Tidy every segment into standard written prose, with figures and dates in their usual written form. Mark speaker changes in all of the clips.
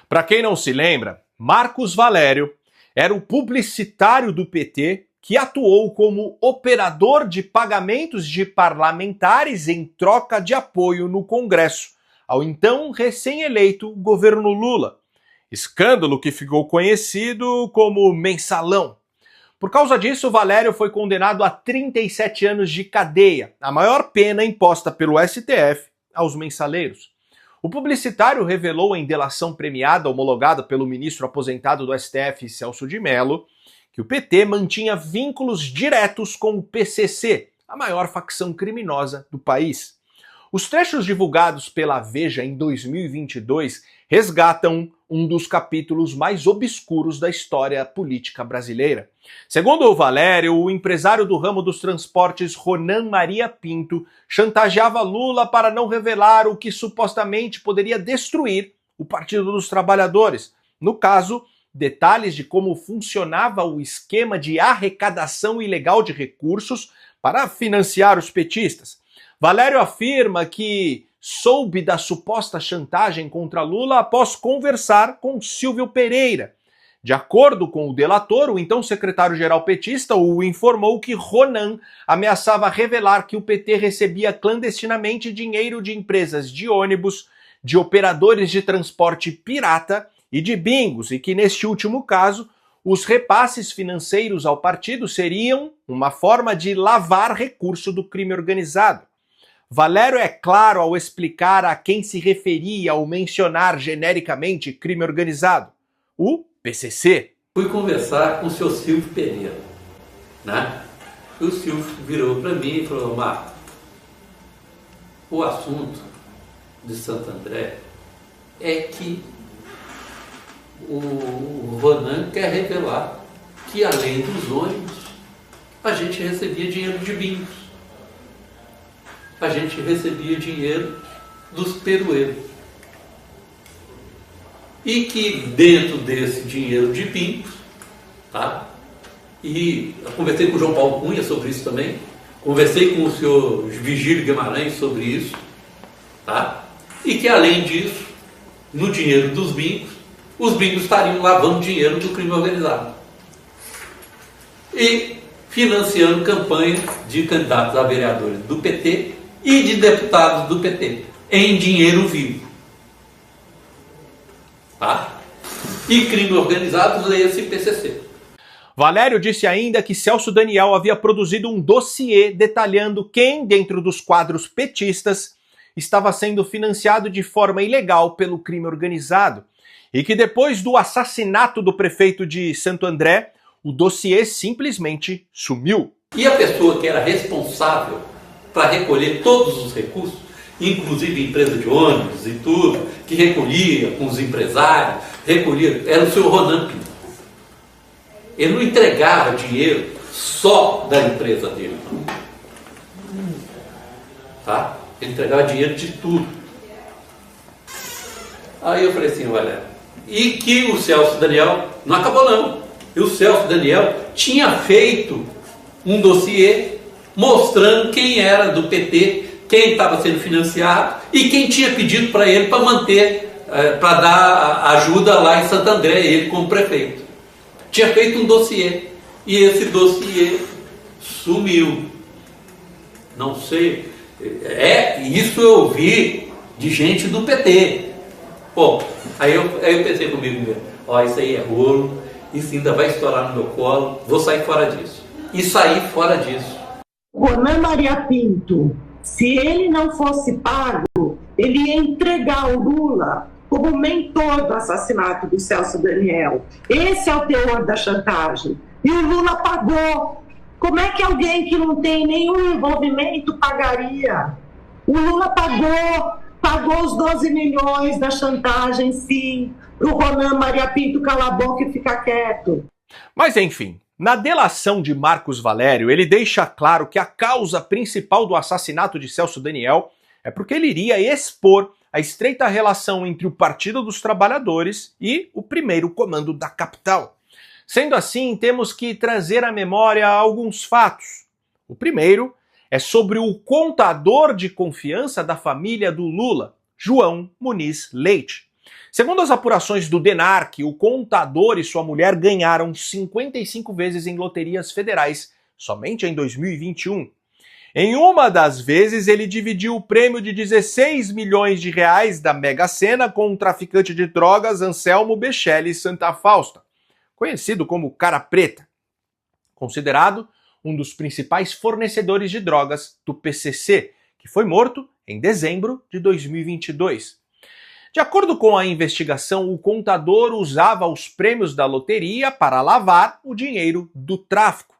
Speaker 1: Para quem não se lembra, Marcos Valério era o publicitário do PT que atuou como operador de pagamentos de parlamentares em troca de apoio no Congresso ao então recém-eleito governo Lula. Escândalo que ficou conhecido como Mensalão. Por causa disso, Valério foi condenado a 37 anos de cadeia, a maior pena imposta pelo STF aos mensaleiros. O publicitário revelou em delação premiada homologada pelo ministro aposentado do STF, Celso de Mello, que o PT mantinha vínculos diretos com o PCC, a maior facção criminosa do país. Os trechos divulgados pela Veja em 2022 resgatam um dos capítulos mais obscuros da história política brasileira. Segundo o Valério, o empresário do ramo dos transportes Ronan Maria Pinto chantageava Lula para não revelar o que supostamente poderia destruir o Partido dos Trabalhadores. No caso, detalhes de como funcionava o esquema de arrecadação ilegal de recursos para financiar os petistas. Valério afirma que soube da suposta chantagem contra Lula após conversar com Silvio Pereira. De acordo com o delator, o então secretário-geral petista o informou que Ronan ameaçava revelar que o PT recebia clandestinamente dinheiro de empresas de ônibus, de operadores de transporte pirata e de bingos, e que neste último caso, os repasses financeiros ao partido seriam uma forma de lavar recurso do crime organizado. Valério é claro ao explicar a quem se referia ao mencionar genericamente crime organizado: o PCC.
Speaker 2: Fui conversar com o seu Silvio Pereira, né? E o Silvio virou para mim e falou: Marco, o assunto de Santo André é que o Ronan quer revelar que além dos ônibus, a gente recebia dinheiro de bingos. A gente recebia dinheiro dos perueiros. E que dentro desse dinheiro de bingos, tá? E eu conversei com o João Paulo Cunha sobre isso também, conversei com o senhor Vigílio Guimarães sobre isso, tá? E que além disso, no dinheiro dos bingos, os bingos estariam lavando dinheiro do crime organizado. E financiando campanhas de candidatos a vereadores do PT e de deputados do PT, em dinheiro vivo. Tá? E crime organizado, leia-se PCC.
Speaker 1: Valério disse ainda que Celso Daniel havia produzido um dossiê detalhando quem, dentro dos quadros petistas, estava sendo financiado de forma ilegal pelo crime organizado, e que depois do assassinato do prefeito de Santo André, o dossiê simplesmente sumiu.
Speaker 2: E a pessoa que era responsável para recolher todos os recursos, inclusive empresa de ônibus e tudo, que recolhia com os empresários, era o senhor Ronan Pinto. Ele não entregava dinheiro só da empresa dele. Tá? Ele entregava dinheiro de tudo. Aí eu falei assim, olha, e que o Celso Daniel, não acabou não, e o Celso Daniel tinha feito um dossiê mostrando quem era do PT, quem estava sendo financiado e quem tinha pedido para ele para manter, para dar ajuda lá em Santo André, ele como prefeito. Tinha feito um dossiê e esse dossiê sumiu. Não sei, isso eu ouvi de gente do PT. Bom, aí eu pensei comigo mesmo, ó, isso aí é rolo, isso ainda vai estourar no meu colo, vou sair fora disso. E saí fora disso.
Speaker 3: Ronan Maria Pinto, se ele não fosse pago, ele ia entregar o Lula como mentor do assassinato do Celso Daniel. Esse é o teor da chantagem. E o Lula pagou. Como é que alguém que não tem nenhum envolvimento pagaria? O Lula pagou os 12 milhões da chantagem, sim, para o Ronan Maria Pinto calar a boca e ficar quieto.
Speaker 1: Mas enfim, na delação de Marcos Valério, ele deixa claro que a causa principal do assassinato de Celso Daniel é porque ele iria expor a estreita relação entre o Partido dos Trabalhadores e o primeiro comando da capital. Sendo assim, temos que trazer à memória alguns fatos. O primeiro é sobre o contador de confiança da família do Lula, João Muniz Leite. Segundo as apurações do DENARC, o contador e sua mulher ganharam 55 vezes em loterias federais somente em 2021. Em uma das vezes, ele dividiu o prêmio de 16 milhões de reais da Mega Sena com o traficante de drogas Anselmo Bechelli Santa Fausta, conhecido como Cara Preta, considerado um dos principais fornecedores de drogas do PCC, que foi morto em dezembro de 2022. De acordo com a investigação, o contador usava os prêmios da loteria para lavar o dinheiro do tráfico.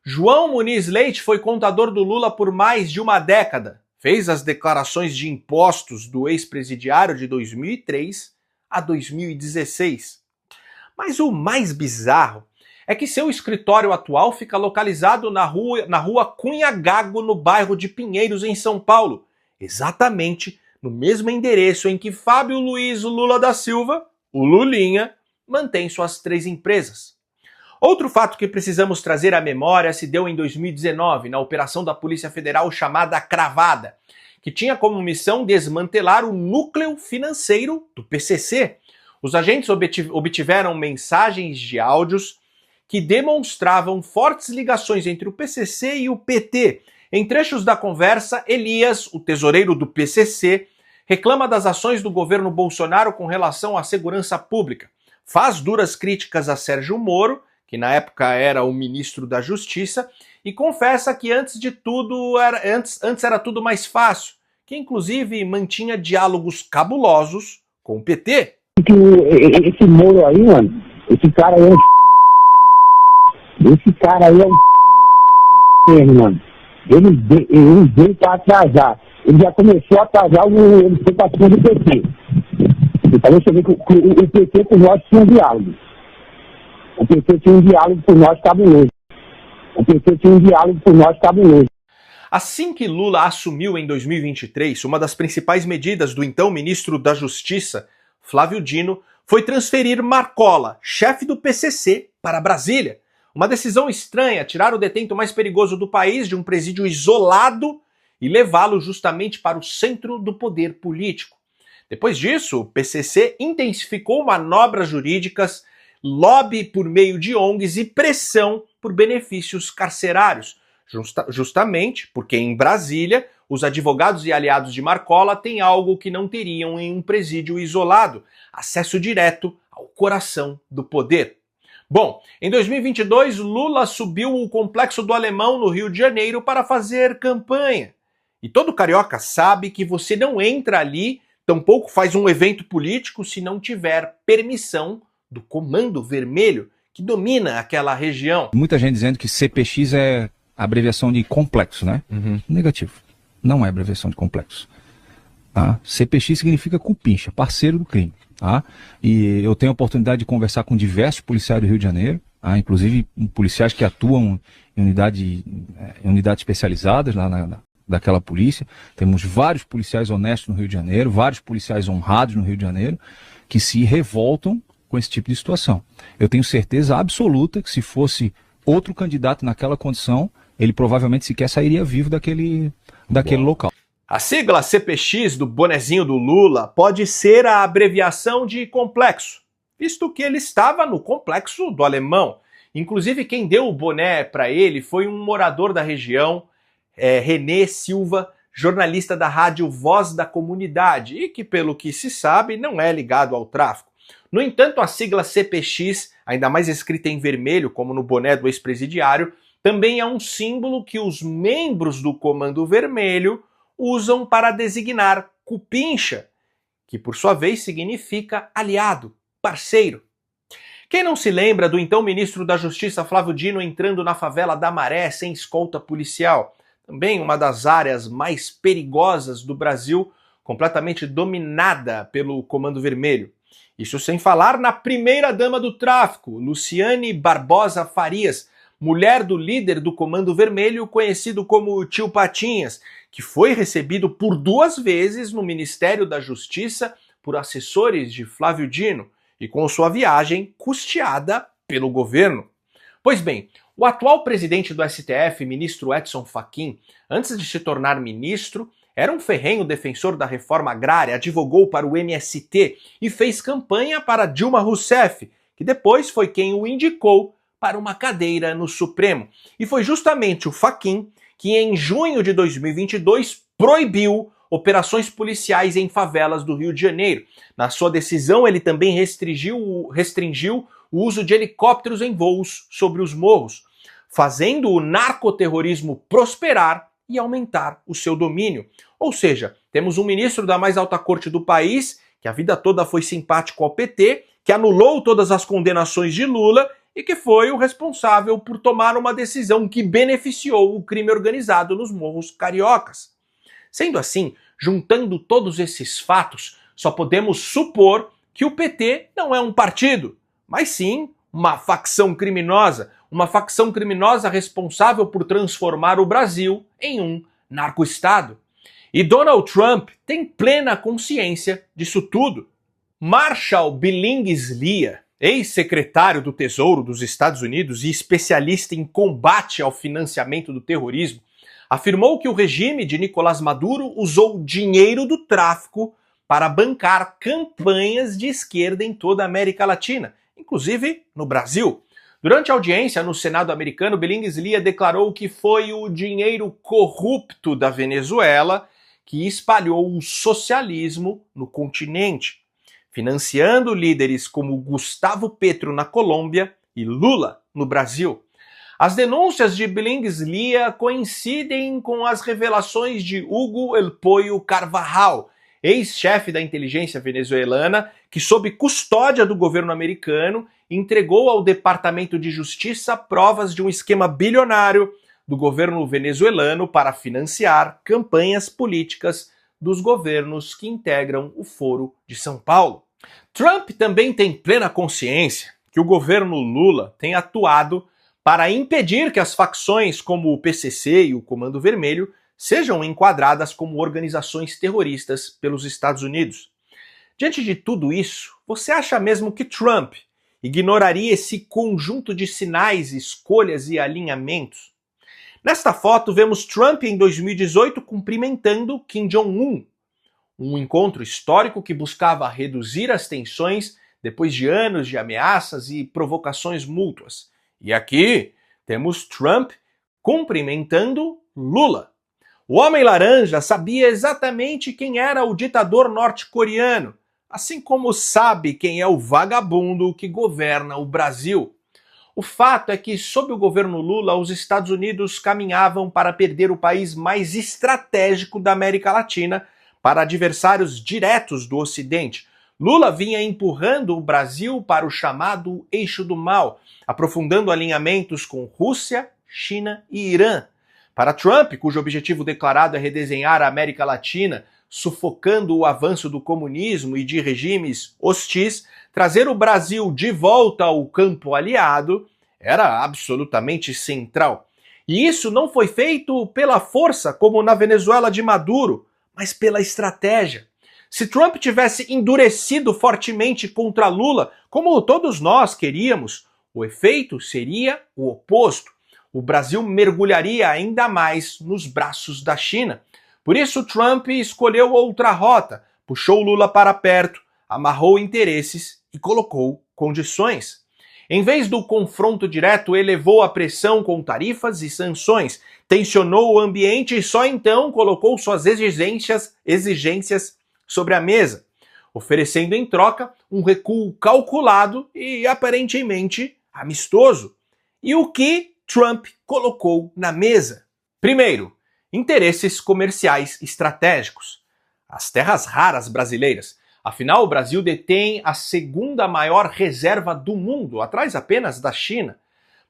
Speaker 1: João Muniz Leite foi contador do Lula por mais de uma década. Fez as declarações de impostos do ex-presidiário de 2003 a 2016. Mas o mais bizarro é que seu escritório atual fica localizado na rua Cunha Gago, no bairro de Pinheiros, em São Paulo, exatamente no mesmo endereço em que Fábio Luiz Lula da Silva, o Lulinha, mantém suas 3 empresas. Outro fato que precisamos trazer à memória se deu em 2019, na operação da Polícia Federal chamada Cravada, que tinha como missão desmantelar o núcleo financeiro do PCC. Os agentes obtiveram mensagens de áudios que demonstravam fortes ligações entre o PCC e o PT. Em trechos da conversa, Elias, o tesoureiro do PCC, reclama das ações do governo Bolsonaro com relação à segurança pública. Faz duras críticas a Sérgio Moro, que na época era o ministro da Justiça, e confessa que antes era tudo mais fácil, que inclusive mantinha diálogos cabulosos com o PT.
Speaker 4: Esse Moro aí, mano, esse cara aí é um mano. Ele veio para atrasar. Ele já começou a atrasar ele foi para cima do PT. Então você vê que o PT com nós tinha um diálogo. O PT tinha um diálogo por nós cabuloso.
Speaker 1: Assim que Lula assumiu em 2023, uma das principais medidas do então ministro da Justiça, Flávio Dino, foi transferir Marcola, chefe do PCC, para Brasília. Uma decisão estranha, tirar o detento mais perigoso do país de um presídio isolado e levá-lo justamente para o centro do poder político. Depois disso, o PCC intensificou manobras jurídicas, lobby por meio de ONGs e pressão por benefícios carcerários, justamente porque em Brasília os advogados e aliados de Marcola têm algo que não teriam em um presídio isolado: acesso direto ao coração do poder. Bom, em 2022, Lula subiu o Complexo do Alemão no Rio de Janeiro para fazer campanha. E todo carioca sabe que você não entra ali, tampouco faz um evento político se não tiver permissão do Comando Vermelho, que domina aquela região.
Speaker 5: Muita gente dizendo que CPX é abreviação de complexo, né? Negativo. Não é abreviação de complexo. Tá? CPX significa cupincha, parceiro do crime. Tá? E eu tenho a oportunidade de conversar com diversos policiais do Rio de Janeiro, tá? Inclusive policiais que atuam em unidades especializadas lá daquela polícia. Temos vários policiais honestos no Rio de Janeiro, vários policiais honrados no Rio de Janeiro, que se revoltam com esse tipo de situação. Eu tenho certeza absoluta que se fosse outro candidato naquela condição, ele provavelmente sequer sairia vivo daquele local.
Speaker 1: A sigla CPX do bonezinho do Lula pode ser a abreviação de complexo, visto que ele estava no Complexo do Alemão. Inclusive, quem deu o boné para ele foi um morador da região, Renê Silva, jornalista da rádio Voz da Comunidade, e que, pelo que se sabe, não é ligado ao tráfico. No entanto, a sigla CPX, ainda mais escrita em vermelho, como no boné do ex-presidiário, também é um símbolo que os membros do Comando Vermelho usam para designar cupincha, que por sua vez significa aliado, parceiro. Quem não se lembra do então ministro da Justiça Flávio Dino entrando na favela da Maré sem escolta policial? Também uma das áreas mais perigosas do Brasil, completamente dominada pelo Comando Vermelho. Isso sem falar na primeira-dama do tráfico, Luciane Barbosa Farias, mulher do líder do Comando Vermelho, conhecido como Tio Patinhas, que foi recebido por 2 vezes no Ministério da Justiça por assessores de Flávio Dino e com sua viagem custeada pelo governo. Pois bem, o atual presidente do STF, ministro Edson Fachin, antes de se tornar ministro, Era um ferrenho defensor da reforma agrária, advogou para o MST e fez campanha para Dilma Rousseff, que depois foi quem o indicou para uma cadeira no Supremo. E foi justamente o Fachin que, em junho de 2022, proibiu operações policiais em favelas do Rio de Janeiro. Na sua decisão, ele também restringiu o uso de helicópteros em voos sobre os morros, fazendo o narcoterrorismo prosperar e aumentar o seu domínio. Ou seja, temos um ministro da mais alta corte do país, que a vida toda foi simpático ao PT, que anulou todas as condenações de Lula e que foi o responsável por tomar uma decisão que beneficiou o crime organizado nos morros cariocas. Sendo assim, juntando todos esses fatos, só podemos supor que o PT não é um partido, mas sim uma facção criminosa responsável por transformar o Brasil em um narco-estado. E Donald Trump tem plena consciência disso tudo. Marshall Billings Lia, ex-secretário do Tesouro dos Estados Unidos e especialista em combate ao financiamento do terrorismo, afirmou que o regime de Nicolás Maduro usou dinheiro do tráfico para bancar campanhas de esquerda em toda a América Latina, inclusive no Brasil. Durante a audiência no Senado americano, Billings Lia declarou que foi o dinheiro corrupto da Venezuela que espalhou o socialismo no continente, financiando líderes como Gustavo Petro na Colômbia e Lula no Brasil. As denúncias de Billings Lia coincidem com as revelações de Hugo El Pollo Carvajal, ex-chefe da inteligência venezuelana, que, sob custódia do governo americano, entregou ao Departamento de Justiça provas de um esquema bilionário do governo venezuelano para financiar campanhas políticas dos governos que integram o Foro de São Paulo. Trump também tem plena consciência que o governo Lula tem atuado para impedir que as facções como o PCC e o Comando Vermelho sejam enquadradas como organizações terroristas pelos Estados Unidos. Diante de tudo isso, você acha mesmo que Trump ignoraria esse conjunto de sinais, escolhas e alinhamentos? Nesta foto, vemos Trump em 2018 cumprimentando Kim Jong-un, um encontro histórico que buscava reduzir as tensões depois de anos de ameaças e provocações mútuas. E aqui temos Trump cumprimentando Lula. O Homem Laranja sabia exatamente quem era o ditador norte-coreano, assim como sabe quem é o vagabundo que governa o Brasil. O fato é que, sob o governo Lula, os Estados Unidos caminhavam para perder o país mais estratégico da América Latina para adversários diretos do Ocidente. Lula vinha empurrando o Brasil para o chamado Eixo do Mal, aprofundando alinhamentos com Rússia, China e Irã. Para Trump, cujo objetivo declarado é redesenhar a América Latina, sufocando o avanço do comunismo e de regimes hostis, trazer o Brasil de volta ao campo aliado era absolutamente central. E isso não foi feito pela força, como na Venezuela de Maduro, mas pela estratégia. Se Trump tivesse endurecido fortemente contra Lula, como todos nós queríamos, o efeito seria o oposto. O Brasil mergulharia ainda mais nos braços da China. Por isso, Trump escolheu outra rota, puxou Lula para perto, amarrou interesses e colocou condições. Em vez do confronto direto, elevou a pressão com tarifas e sanções, tensionou o ambiente e só então colocou suas exigências sobre a mesa, oferecendo em troca um recuo calculado e aparentemente amistoso. E o que Trump colocou na mesa? Primeiro, interesses comerciais estratégicos. As terras raras brasileiras. Afinal, o Brasil detém a segunda maior reserva do mundo, atrás apenas da China.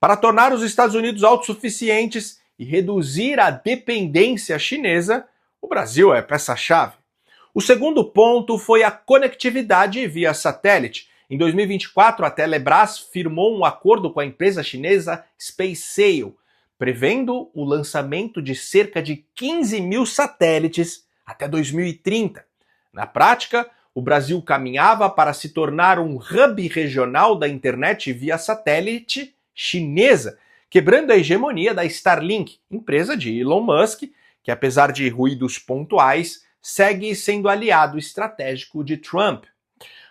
Speaker 1: Para tornar os Estados Unidos autossuficientes e reduzir a dependência chinesa, o Brasil é peça-chave. O segundo ponto foi a conectividade via satélite. Em 2024, a Telebrás firmou um acordo com a empresa chinesa SpaceSail, prevendo o lançamento de cerca de 15 mil satélites até 2030. Na prática, o Brasil caminhava para se tornar um hub regional da internet via satélite chinesa, quebrando a hegemonia da Starlink, empresa de Elon Musk, que apesar de ruídos pontuais, segue sendo aliado estratégico de Trump.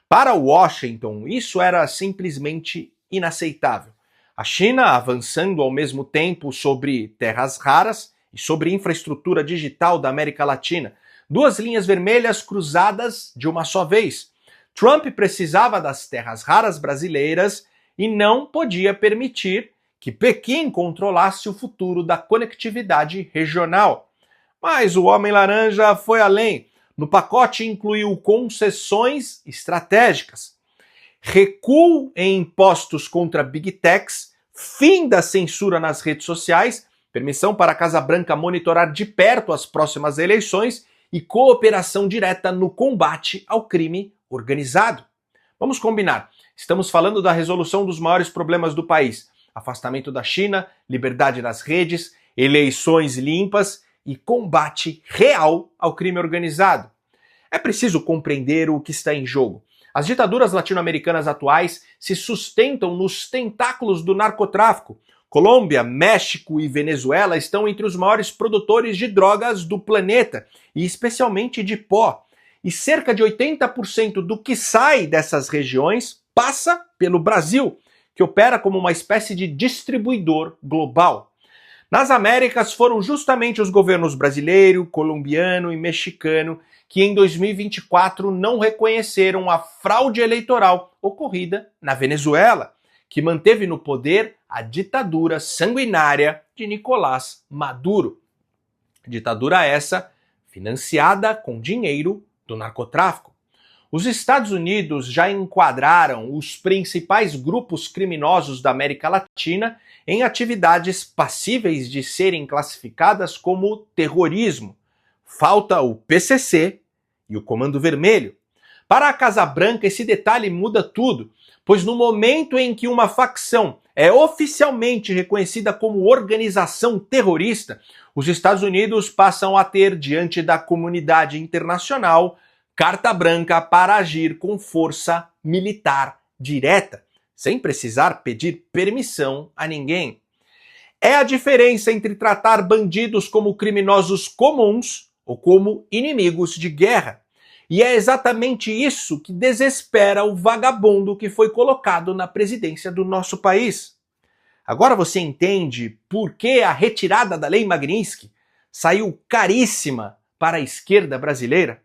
Speaker 1: Para Washington, isso era simplesmente inaceitável. A China avançando ao mesmo tempo sobre terras raras e sobre infraestrutura digital da América Latina, duas linhas vermelhas cruzadas de uma só vez. Trump precisava das terras raras brasileiras e não podia permitir que Pequim controlasse o futuro da conectividade regional. Mas o Homem Laranja foi além. No pacote incluiu concessões estratégicas, recuo em impostos contra Big Techs, fim da censura nas redes sociais, permissão para a Casa Branca monitorar de perto as próximas eleições e cooperação direta no combate ao crime organizado. Vamos combinar, estamos falando da resolução dos maiores problemas do país: afastamento da China, liberdade nas redes, eleições limpas e combate real ao crime organizado. É preciso compreender o que está em jogo. As ditaduras latino-americanas atuais se sustentam nos tentáculos do narcotráfico. Colômbia, México e Venezuela estão entre os maiores produtores de drogas do planeta, e especialmente de pó. E cerca de 80% do que sai dessas regiões passa pelo Brasil, que opera como uma espécie de distribuidor global. Nas Américas foram justamente os governos brasileiro, colombiano e mexicano que em 2024 não reconheceram a fraude eleitoral ocorrida na Venezuela, que manteve no poder a ditadura sanguinária de Nicolás Maduro. Ditadura essa financiada com dinheiro do narcotráfico. Os Estados Unidos já enquadraram os principais grupos criminosos da América Latina em atividades passíveis de serem classificadas como terrorismo. Falta o PCC e o Comando Vermelho. Para a Casa Branca, esse detalhe muda tudo, pois no momento em que uma facção é oficialmente reconhecida como organização terrorista, os Estados Unidos passam a ter, diante da comunidade internacional, carta branca para agir com força militar direta, sem precisar pedir permissão a ninguém. É a diferença entre tratar bandidos como criminosos comuns ou como inimigos de guerra. E é exatamente isso que desespera o vagabundo que foi colocado na presidência do nosso país. Agora você entende por que a retirada da Lei Magnitsky saiu caríssima para a esquerda brasileira?